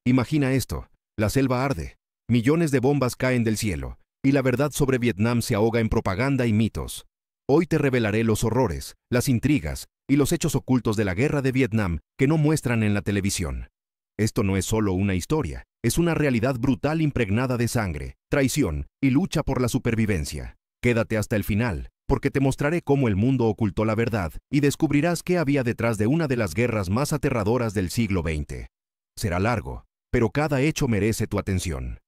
Imagina esto, la selva arde, millones de bombas caen del cielo, y la verdad sobre Vietnam se ahoga en propaganda y mitos. Hoy te revelaré los horrores, las intrigas y los hechos ocultos de la guerra de Vietnam que no muestran en la televisión. Esto no es solo una historia, es una realidad brutal impregnada de sangre, traición y lucha por la supervivencia. Quédate hasta el final, porque te mostraré cómo el mundo ocultó la verdad y descubrirás qué había detrás de una de las guerras más aterradoras del siglo XX. Será largo, pero cada hecho merece tu atención.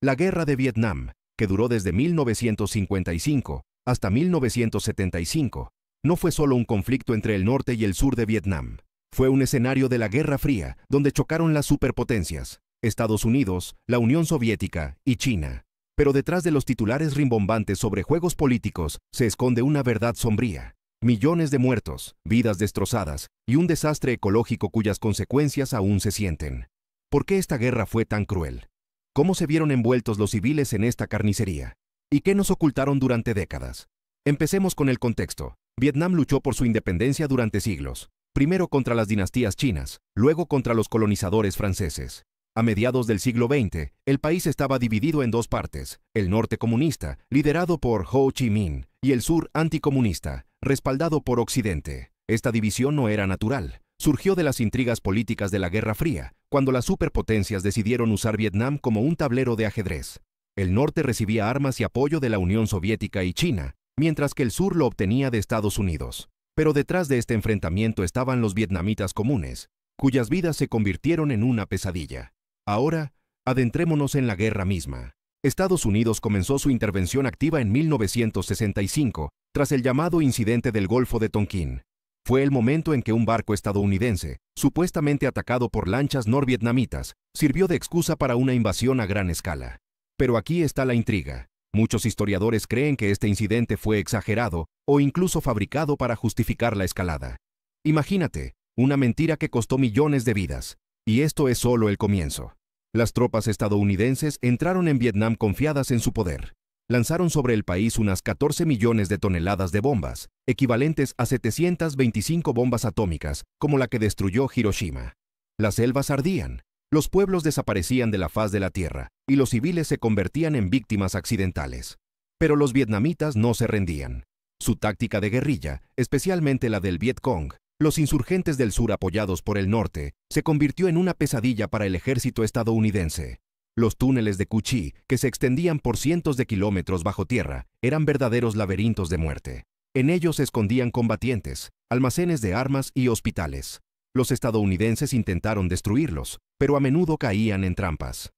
La Guerra de Vietnam, que duró desde 1955 hasta 1975, no fue solo un conflicto entre el norte y el sur de Vietnam. Fue un escenario de la Guerra Fría, donde chocaron las superpotencias, Estados Unidos, la Unión Soviética y China. Pero detrás de los titulares rimbombantes sobre juegos políticos se esconde una verdad sombría. Millones de muertos, vidas destrozadas y un desastre ecológico cuyas consecuencias aún se sienten. ¿Por qué esta guerra fue tan cruel? ¿Cómo se vieron envueltos los civiles en esta carnicería? ¿Y qué nos ocultaron durante décadas? Empecemos con el contexto. Vietnam luchó por su independencia durante siglos, primero contra las dinastías chinas, luego contra los colonizadores franceses. A mediados del siglo XX, el país estaba dividido en dos partes, el norte comunista, liderado por Ho Chi Minh, y el sur anticomunista, respaldado por Occidente. Esta división no era natural. Surgió de las intrigas políticas de la Guerra Fría, cuando las superpotencias decidieron usar Vietnam como un tablero de ajedrez. El norte recibía armas y apoyo de la Unión Soviética y China, mientras que el sur lo obtenía de Estados Unidos. Pero detrás de este enfrentamiento estaban los vietnamitas comunes, cuyas vidas se convirtieron en una pesadilla. Ahora, adentrémonos en la guerra misma. Estados Unidos comenzó su intervención activa en 1965, tras el llamado Incidente del Golfo de Tonkin. Fue el momento en que un barco estadounidense, supuestamente atacado por lanchas norvietnamitas, sirvió de excusa para una invasión a gran escala. Pero aquí está la intriga. Muchos historiadores creen que este incidente fue exagerado o incluso fabricado para justificar la escalada. Imagínate, una mentira que costó millones de vidas. Y esto es solo el comienzo. Las tropas estadounidenses entraron en Vietnam confiadas en su poder. Lanzaron sobre el país unas 14 millones de toneladas de bombas, equivalentes a 725 bombas atómicas, como la que destruyó Hiroshima. Las selvas ardían, los pueblos desaparecían de la faz de la tierra, y los civiles se convertían en víctimas accidentales. Pero los vietnamitas no se rendían. Su táctica de guerrilla, especialmente la del Viet Cong, los insurgentes del sur apoyados por el norte, se convirtió en una pesadilla para el ejército estadounidense. Los túneles de Cu Chi, que se extendían por cientos de kilómetros bajo tierra, eran verdaderos laberintos de muerte. En ellos se escondían combatientes, almacenes de armas y hospitales. Los estadounidenses intentaron destruirlos, pero a menudo caían en trampas.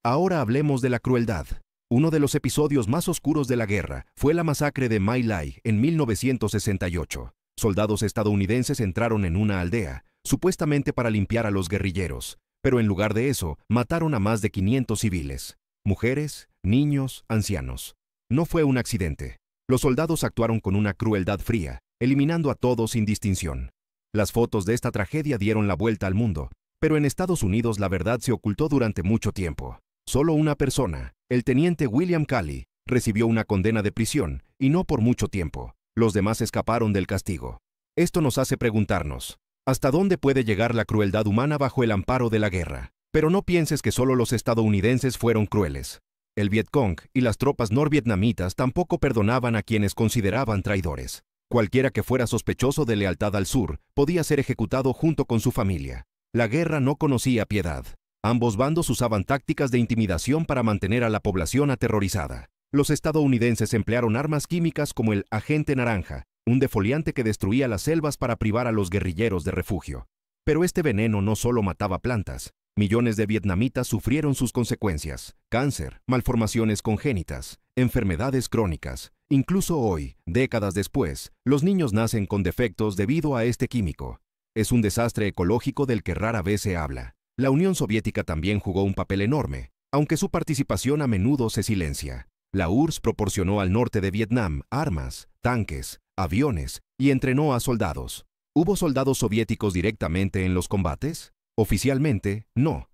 Ahora hablemos de la crueldad. Uno de los episodios más oscuros de la guerra fue la masacre de My Lai en 1968. Soldados estadounidenses entraron en una aldea, supuestamente para limpiar a los guerrilleros, pero en lugar de eso, mataron a más de 500 civiles, mujeres, niños, ancianos. No fue un accidente. Los soldados actuaron con una crueldad fría, eliminando a todos sin distinción. Las fotos de esta tragedia dieron la vuelta al mundo, pero en Estados Unidos la verdad se ocultó durante mucho tiempo. Solo una persona, el teniente William Calley, recibió una condena de prisión, y no por mucho tiempo. Los demás escaparon del castigo. Esto nos hace preguntarnos, ¿hasta dónde puede llegar la crueldad humana bajo el amparo de la guerra? Pero no pienses que solo los estadounidenses fueron crueles. El Viet Cong y las tropas norvietnamitas tampoco perdonaban a quienes consideraban traidores. Cualquiera que fuera sospechoso de lealtad al sur podía ser ejecutado junto con su familia. La guerra no conocía piedad. Ambos bandos usaban tácticas de intimidación para mantener a la población aterrorizada. Los estadounidenses emplearon armas químicas como el agente naranja, un defoliante que destruía las selvas para privar a los guerrilleros de refugio. Pero este veneno no solo mataba plantas. Millones de vietnamitas sufrieron sus consecuencias: cáncer, malformaciones congénitas, enfermedades crónicas. Incluso hoy, décadas después, los niños nacen con defectos debido a este químico. Es un desastre ecológico del que rara vez se habla. La Unión Soviética también jugó un papel enorme, aunque su participación a menudo se silencia. La URSS proporcionó al norte de Vietnam armas, tanques, aviones y entrenó a soldados. ¿Hubo soldados soviéticos directamente en los combates? Oficialmente, no.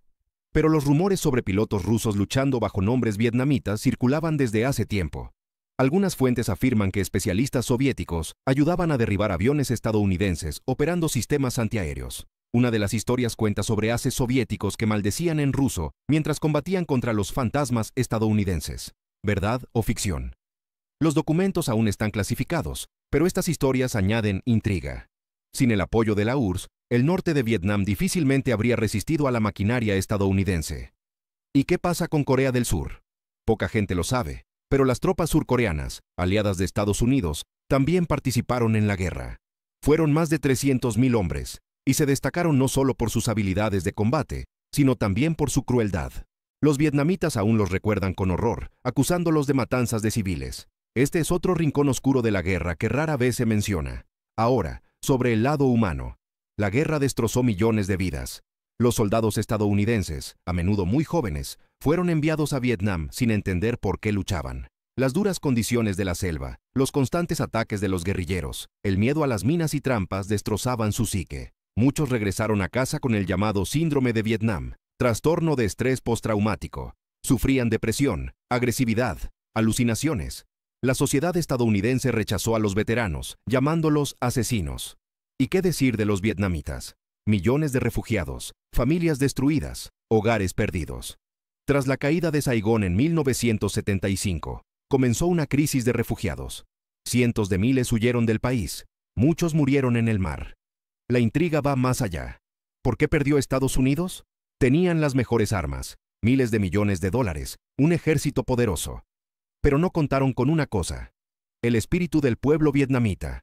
Pero los rumores sobre pilotos rusos luchando bajo nombres vietnamitas circulaban desde hace tiempo. Algunas fuentes afirman que especialistas soviéticos ayudaban a derribar aviones estadounidenses operando sistemas antiaéreos. Una de las historias cuenta sobre ases soviéticos que maldecían en ruso mientras combatían contra los fantasmas estadounidenses. ¿Verdad o ficción? Los documentos aún están clasificados, pero estas historias añaden intriga. Sin el apoyo de la URSS, el norte de Vietnam difícilmente habría resistido a la maquinaria estadounidense. ¿Y qué pasa con Corea del Sur? Poca gente lo sabe, pero las tropas surcoreanas, aliadas de Estados Unidos, también participaron en la guerra. Fueron más de 300.000 hombres, y se destacaron no solo por sus habilidades de combate, sino también por su crueldad. Los vietnamitas aún los recuerdan con horror, acusándolos de matanzas de civiles. Este es otro rincón oscuro de la guerra que rara vez se menciona. Ahora, sobre el lado humano. La guerra destrozó millones de vidas. Los soldados estadounidenses, a menudo muy jóvenes, fueron enviados a Vietnam sin entender por qué luchaban. Las duras condiciones de la selva, los constantes ataques de los guerrilleros, el miedo a las minas y trampas destrozaban su psique. Muchos regresaron a casa con el llamado síndrome de Vietnam, trastorno de estrés postraumático. Sufrían depresión, agresividad, alucinaciones. La sociedad estadounidense rechazó a los veteranos, llamándolos asesinos. ¿Y qué decir de los vietnamitas? Millones de refugiados, familias destruidas, hogares perdidos. Tras la caída de Saigón en 1975, comenzó una crisis de refugiados. Cientos de miles huyeron del país, muchos murieron en el mar. La intriga va más allá. ¿Por qué perdió Estados Unidos? Tenían las mejores armas, miles de millones de dólares, un ejército poderoso. Pero no contaron con una cosa: el espíritu del pueblo vietnamita.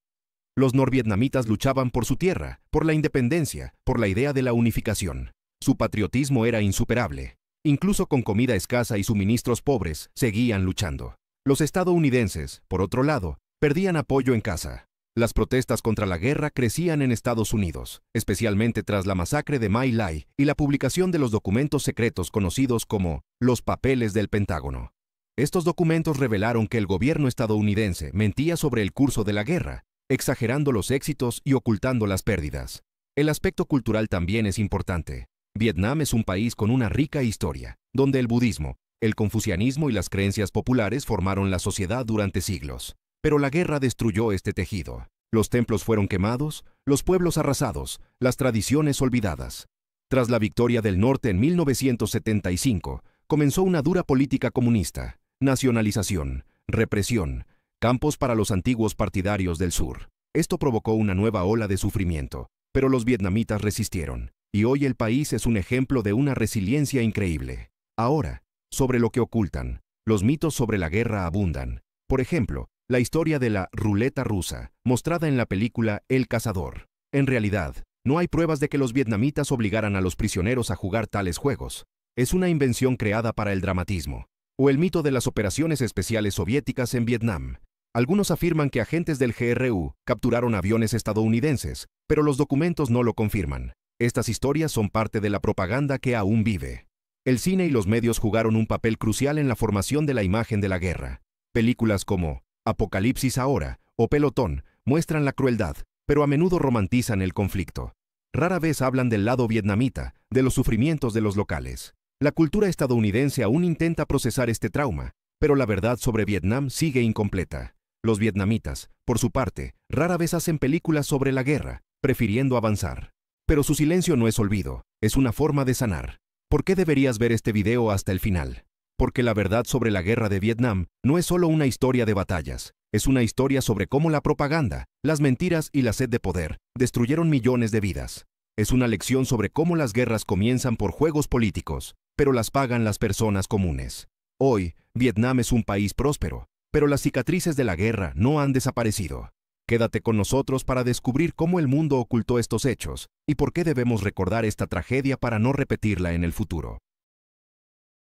Los norvietnamitas luchaban por su tierra, por la independencia, por la idea de la unificación. Su patriotismo era insuperable. Incluso con comida escasa y suministros pobres, seguían luchando. Los estadounidenses, por otro lado, perdían apoyo en casa. Las protestas contra la guerra crecían en Estados Unidos, especialmente tras la masacre de My Lai y la publicación de los documentos secretos conocidos como los papeles del Pentágono. Estos documentos revelaron que el gobierno estadounidense mentía sobre el curso de la guerra, exagerando los éxitos y ocultando las pérdidas. El aspecto cultural también es importante. Vietnam es un país con una rica historia, donde el budismo, el confucianismo y las creencias populares formaron la sociedad durante siglos. Pero la guerra destruyó este tejido. Los templos fueron quemados, los pueblos arrasados, las tradiciones olvidadas. Tras la victoria del norte en 1975, comenzó una dura política comunista, nacionalización, represión, campos para los antiguos partidarios del sur. Esto provocó una nueva ola de sufrimiento, pero los vietnamitas resistieron, y hoy el país es un ejemplo de una resiliencia increíble. Ahora, sobre lo que ocultan, los mitos sobre la guerra abundan. Por ejemplo, la historia de la ruleta rusa, mostrada en la película El Cazador. En realidad, no hay pruebas de que los vietnamitas obligaran a los prisioneros a jugar tales juegos. Es una invención creada para el dramatismo. O el mito de las operaciones especiales soviéticas en Vietnam. Algunos afirman que agentes del GRU capturaron aviones estadounidenses, pero los documentos no lo confirman. Estas historias son parte de la propaganda que aún vive. El cine y los medios jugaron un papel crucial en la formación de la imagen de la guerra. Películas como Apocalipsis Ahora o Pelotón muestran la crueldad, pero a menudo romantizan el conflicto. Rara vez hablan del lado vietnamita, de los sufrimientos de los locales. La cultura estadounidense aún intenta procesar este trauma, pero la verdad sobre Vietnam sigue incompleta. Los vietnamitas, por su parte, rara vez hacen películas sobre la guerra, prefiriendo avanzar. Pero su silencio no es olvido, es una forma de sanar. ¿Por qué deberías ver este video hasta el final? Porque la verdad sobre la guerra de Vietnam no es solo una historia de batallas, es una historia sobre cómo la propaganda, las mentiras y la sed de poder destruyeron millones de vidas. Es una lección sobre cómo las guerras comienzan por juegos políticos, pero las pagan las personas comunes. Hoy, Vietnam es un país próspero, pero las cicatrices de la guerra no han desaparecido. Quédate con nosotros para descubrir cómo el mundo ocultó estos hechos y por qué debemos recordar esta tragedia para no repetirla en el futuro.